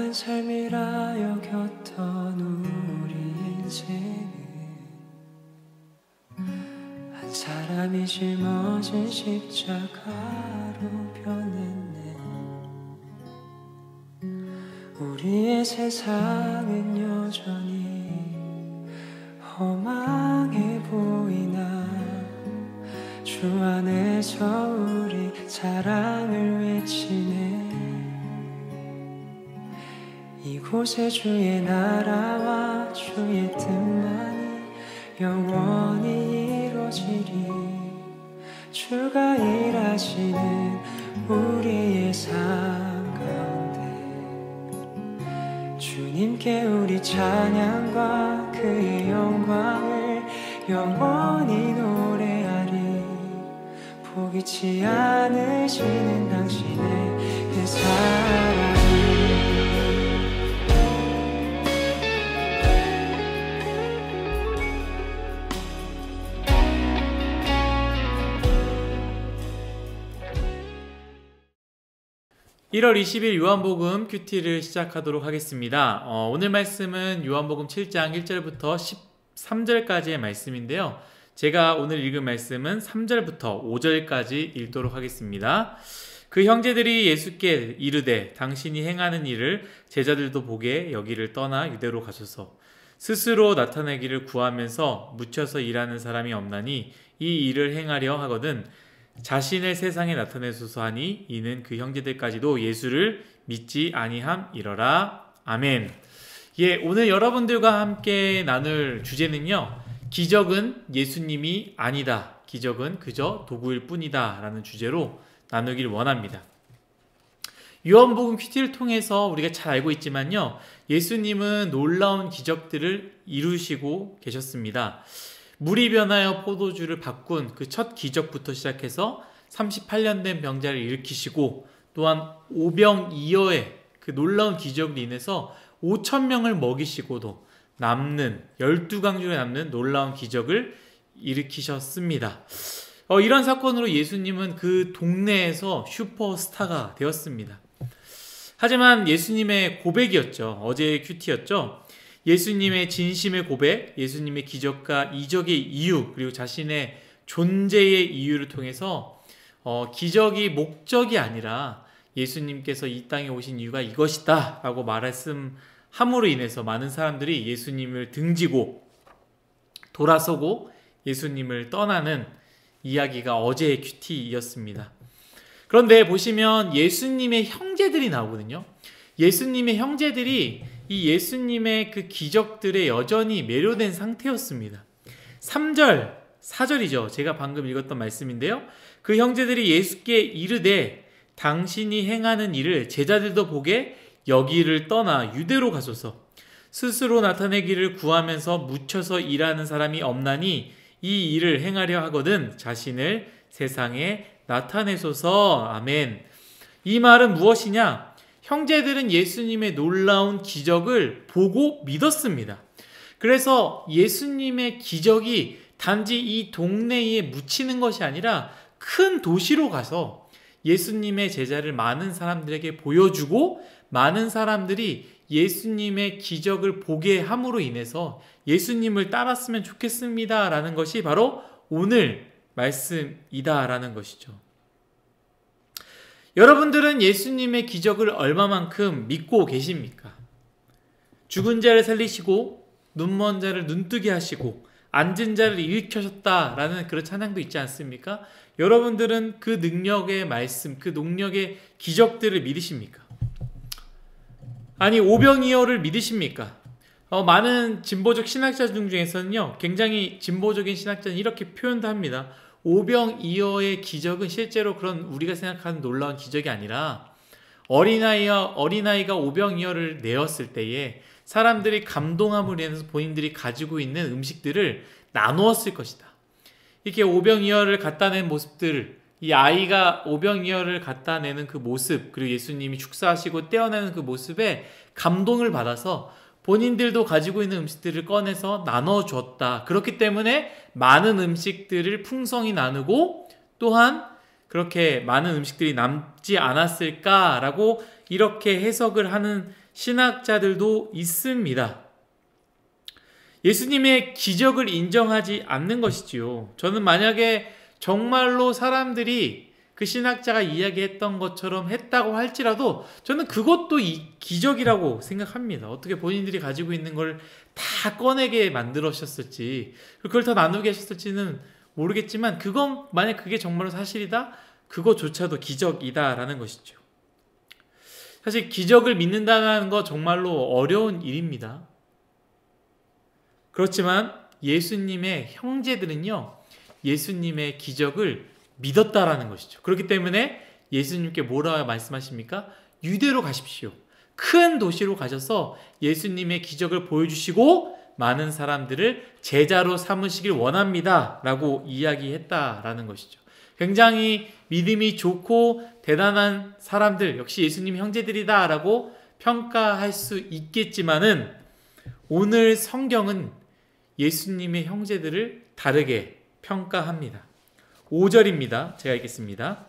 작은 삶이라 여겼던 우리 인생은 한 사람이 짊어진 십자가로 변했네. 우리의 세상은 여전히 험하게 보이나 주 안에서 우리 사랑을 외치네. 이곳에 주의 나라와 주의 뜻만이 영원히 이루어지리. 주가 일하시는 우리의 삶 가운데 주님께 우리 찬양과 그의 영광을 영원히 노래하리. 포기치 않으시는 당신의 그 사랑이 1월 20일 요한복음 큐티를 시작하도록 하겠습니다. 오늘 말씀은 요한복음 7장 1절부터 13절까지의 말씀인데요. 제가 오늘 읽은 말씀은 3절부터 5절까지 읽도록 하겠습니다. 그 형제들이 예수께 이르되 당신이 행하는 일을 제자들도 보게 여기를 떠나 유대로 가소서. 스스로 나타내기를 구하면서 묻혀서 일하는 사람이 없나니 이 일을 행하려 하거든 자신을 세상에 나타내소서 하니 이는 그 형제들까지도 예수를 믿지 아니함이러라. 아멘. 오늘 여러분들과 함께 나눌 주제는요, 기적은 예수님이 아니다, 기적은 그저 도구일 뿐이다 라는 주제로 나누길 원합니다. 요한복음 큐티를 통해서 우리가 잘 알고 있지만요, 예수님은 놀라운 기적들을 이루시고 계셨습니다. 물이 변하여 포도주를 바꾼 그 첫 기적부터 시작해서 38년 된 병자를 일으키시고, 또한 오병이어의 그 놀라운 기적으로 인해서 5,000명을 먹이시고도 남는 12강줄에 남는 놀라운 기적을 일으키셨습니다. 이런 사건으로 예수님은 그 동네에서 슈퍼스타가 되었습니다. 하지만 예수님의 고백이었죠. 어제의 큐티였죠. 예수님의 진심의 고백, 예수님의 기적과 이적의 이유, 그리고 자신의 존재의 이유를 통해서 기적이 목적이 아니라 예수님께서 이 땅에 오신 이유가 이것이다 라고 말씀함으로 인해서 많은 사람들이 예수님을 등지고 돌아서고 예수님을 떠나는 이야기가 어제의 큐티였습니다. 그런데 보시면 예수님의 형제들이 나오거든요. 예수님의 형제들이 이 예수님의 그 기적들에 여전히 매료된 상태였습니다. 3절, 4절이죠. 제가 방금 읽었던 말씀인데요. 그 형제들이 예수께 이르되 당신이 행하는 일을 제자들도 보게 여기를 떠나 유대로 가소서. 스스로 나타내기를 구하면서 묻혀서 일하는 사람이 없나니 이 일을 행하려 하거든 자신을 세상에 나타내소서. 아멘. 이 말은 무엇이냐? 형제들은 예수님의 놀라운 기적을 보고 믿었습니다. 그래서 예수님의 기적이 단지 이 동네에 묻히는 것이 아니라 큰 도시로 가서 예수님의 제자를 많은 사람들에게 보여주고 많은 사람들이 예수님의 기적을 보게 함으로 인해서 예수님을 따랐으면 좋겠습니다 라는 것이 바로 오늘 말씀이다 라는 것이죠. 여러분들은 예수님의 기적을 얼마만큼 믿고 계십니까? 죽은 자를 살리시고 눈먼 자를 눈뜨게 하시고 앉은 자를 일으키셨다라는 그런 찬양도 있지 않습니까? 여러분들은 그 능력의 말씀, 그 능력의 기적들을 믿으십니까? 아니, 오병이어를 믿으십니까? 많은 진보적 신학자 중에서는요, 굉장히 진보적인 신학자는 이렇게 표현도 합니다. 오병이어의 기적은 실제로 그런 우리가 생각하는 놀라운 기적이 아니라 어린아이가 오병이어를 내었을 때에 사람들이 감동함으로 인해서 본인들이 가지고 있는 음식들을 나누었을 것이다. 이렇게 오병이어를 갖다 낸 모습들, 이 아이가 오병이어를 갖다 내는 그 모습, 그리고 예수님이 축사하시고 떼어내는 그 모습에 감동을 받아서 본인들도 가지고 있는 음식들을 꺼내서 나눠줬다. 그렇기 때문에 많은 음식들을 풍성히 나누고 또한 그렇게 많은 음식들이 남지 않았을까라고 이렇게 해석을 하는 신학자들도 있습니다. 예수님의 기적을 인정하지 않는 것이지요. 저는 만약에 정말로 사람들이 그 신학자가 이야기했던 것처럼 했다고 할지라도 저는 그것도 기적이라고 생각합니다. 어떻게 본인들이 가지고 있는 걸 다 꺼내게 만들었었을지, 그걸 더 나누게 하셨을지는 모르겠지만, 그건 만약 그게 정말로 사실이다, 그것조차도 기적이다라는 것이죠. 사실 기적을 믿는다는 거 정말로 어려운 일입니다. 그렇지만 예수님의 형제들은요, 예수님의 기적을 믿었다라는 것이죠. 그렇기 때문에 예수님께 뭐라고 말씀하십니까? 유대로 가십시오. 큰 도시로 가셔서 예수님의 기적을 보여주시고 많은 사람들을 제자로 삼으시길 원합니다 라고 이야기했다라는 것이죠. 굉장히 믿음이 좋고 대단한 사람들, 역시 예수님 형제들이다 라고 평가할 수 있겠지만은, 오늘 성경은 예수님의 형제들을 다르게 평가합니다. 5절입니다. 제가 읽겠습니다.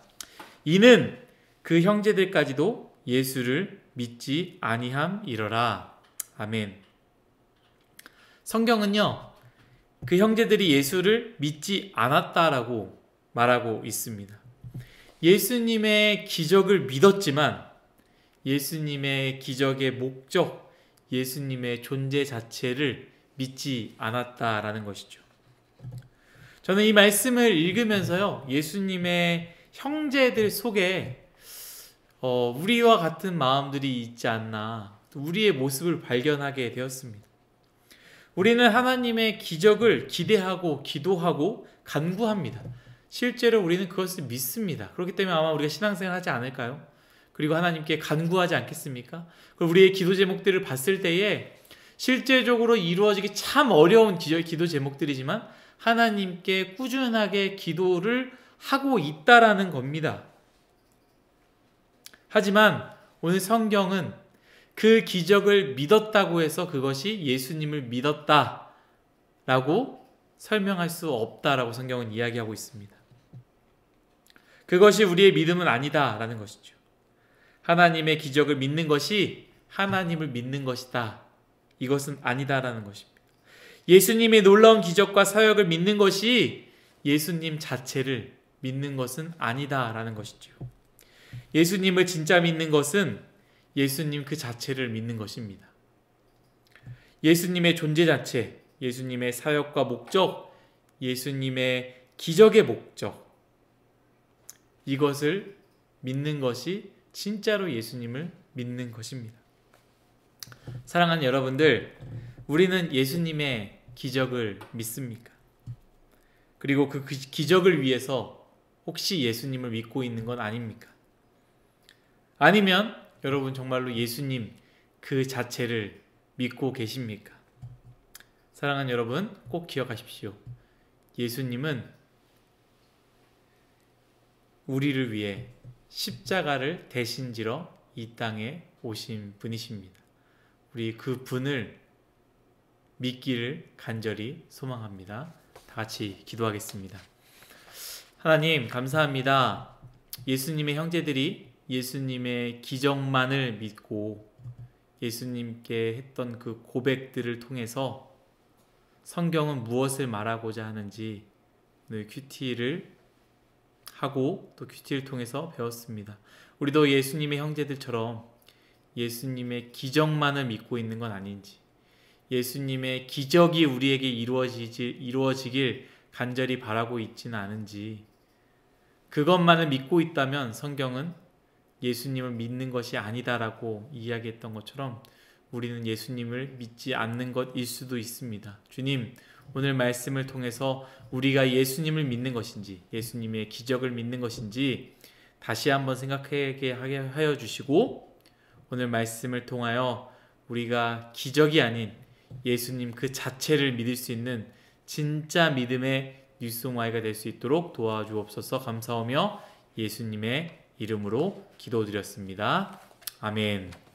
이는 그 형제들까지도 예수를 믿지 아니함이러라. 아멘. 성경은요, 그 형제들이 예수를 믿지 않았다라고 말하고 있습니다. 예수님의 기적을 믿었지만 예수님의 기적의 목적, 예수님의 존재 자체를 믿지 않았다라는 것이죠. 저는 이 말씀을 읽으면서요, 예수님의 형제들 속에 우리와 같은 마음들이 있지 않나, 우리의 모습을 발견하게 되었습니다. 우리는 하나님의 기적을 기대하고 기도하고 간구합니다. 실제로 우리는 그것을 믿습니다. 그렇기 때문에 아마 우리가 신앙생활 하지 않을까요? 그리고 하나님께 간구하지 않겠습니까? 그리고 우리의 기도 제목들을 봤을 때에 실제적으로 이루어지기 참 어려운 기도 제목들이지만 하나님께 꾸준하게 기도를 하고 있다라는 겁니다. 하지만 오늘 성경은 그 기적을 믿었다고 해서 그것이 예수님을 믿었다라고 설명할 수 없다라고 성경은 이야기하고 있습니다. 그것이 우리의 믿음은 아니다라는 것이죠. 하나님의 기적을 믿는 것이 하나님을 믿는 것이다, 이것은 아니다라는 것입니다. 예수님의 놀라운 기적과 사역을 믿는 것이 예수님 자체를 믿는 것은 아니다라는 것이죠. 예수님을 진짜 믿는 것은 예수님 그 자체를 믿는 것입니다. 예수님의 존재 자체, 예수님의 사역과 목적, 예수님의 기적의 목적, 이것을 믿는 것이 진짜로 예수님을 믿는 것입니다. 사랑하는 여러분들, 우리는 예수님의 기적을 믿습니까? 그리고 그 기적을 위해서 혹시 예수님을 믿고 있는 건 아닙니까? 아니면 여러분 정말로 예수님 그 자체를 믿고 계십니까? 사랑하는 여러분, 꼭 기억하십시오. 예수님은 우리를 위해 십자가를 대신 지러 이 땅에 오신 분이십니다. 우리 그 분을 믿기를 간절히 소망합니다. 다 같이 기도하겠습니다. 하나님, 감사합니다. 예수님의 형제들이 예수님의 기적만을 믿고 예수님께 했던 그 고백들을 통해서 성경은 무엇을 말하고자 하는지 오늘 큐티를 하고 또 큐티를 통해서 배웠습니다. 우리도 예수님의 형제들처럼 예수님의 기적만을 믿고 있는 건 아닌지, 예수님의 기적이 우리에게 이루어지길 간절히 바라고 있지는 않은지, 그것만을 믿고 있다면 성경은 예수님을 믿는 것이 아니다라고 이야기했던 것처럼 우리는 예수님을 믿지 않는 것일 수도 있습니다. 주님, 오늘 말씀을 통해서 우리가 예수님을 믿는 것인지 예수님의 기적을 믿는 것인지 다시 한번 생각하게 하여 주시고, 오늘 말씀을 통하여 우리가 기적이 아닌 예수님 그 자체를 믿을 수 있는 진짜 믿음의 뉴스마이가 될 수 있도록 도와주옵소서. 감사하며 예수님의 이름으로 기도드렸습니다. 아멘.